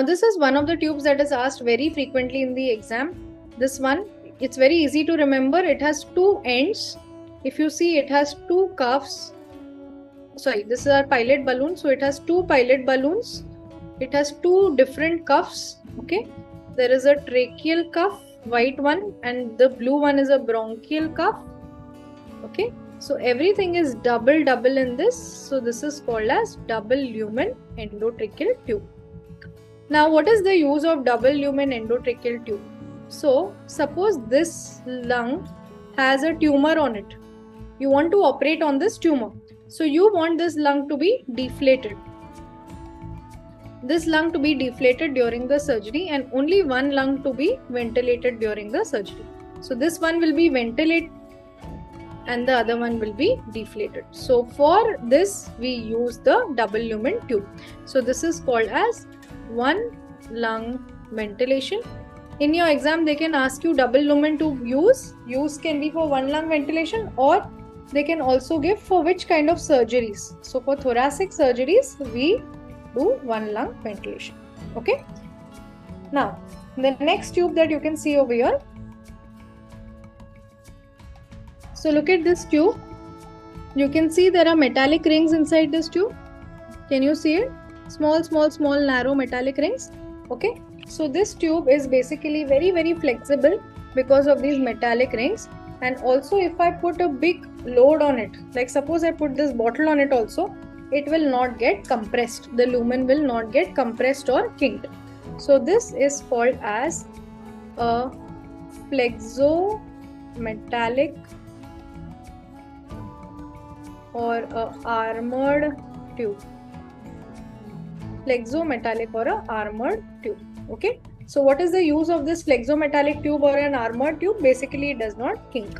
Now this is one of the tubes that is asked very frequently in the exam. This one, it's very easy to remember. It has two ends. If you see, it has two cuffs. Sorry, this is our pilot balloon. So it has two pilot balloons. It has two different cuffs. Okay, there is a tracheal cuff, white one, and the blue one is a bronchial cuff. Okay, so everything is double in this. So this is called as double lumen endotracheal tube. Now, what is the use of double lumen endotracheal tube? So, suppose this lung has a tumor on it. You want to operate on this tumor. So, you want this lung to be deflated. This lung to be deflated during the surgery and only one lung to be ventilated during the surgery. So, this one will be ventilated and the other one will be deflated. So, for this we use the double lumen tube. So, this is called as one lung ventilation. In your exam they can ask you double lumen tube use can be for one lung ventilation, or they can also give for which kind of surgeries. So for thoracic surgeries we do one lung ventilation. Okay, now the next tube that you can see over here. So look at this tube. You can see there are metallic rings inside this tube. Can you see it? Small narrow metallic rings. Okay, so this tube is basically very flexible because of these metallic rings. And also if I put a big load on it, like suppose I put this bottle on it also, it will not get compressed. The lumen will not get compressed or kinked. So this is called as a flexometallic or a armored tube. Flexometallic or a armored tube. Okay, so what is the use of this flexometallic tube or an armored tube? Basically it does not kink.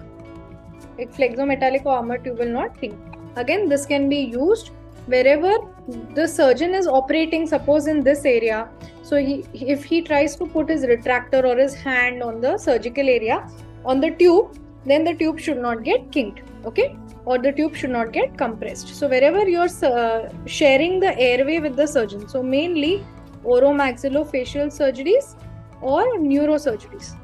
A flexometallic or armored tube will not kink. Again, this can be used wherever the surgeon is operating, suppose in this area. So if he tries to put his retractor or his hand on the surgical area on the tube, then the tube should not get kinked. Okay, or the tube should not get compressed. So wherever you're sharing the airway with the surgeon, so mainly oromaxillofacial surgeries or neurosurgeries.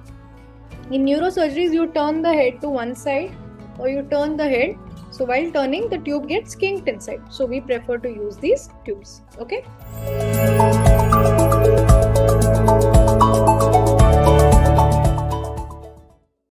In neurosurgeries, you turn the head to one side or you turn the head. So while turning, the tube gets kinked inside. So we prefer to use these tubes. Okay.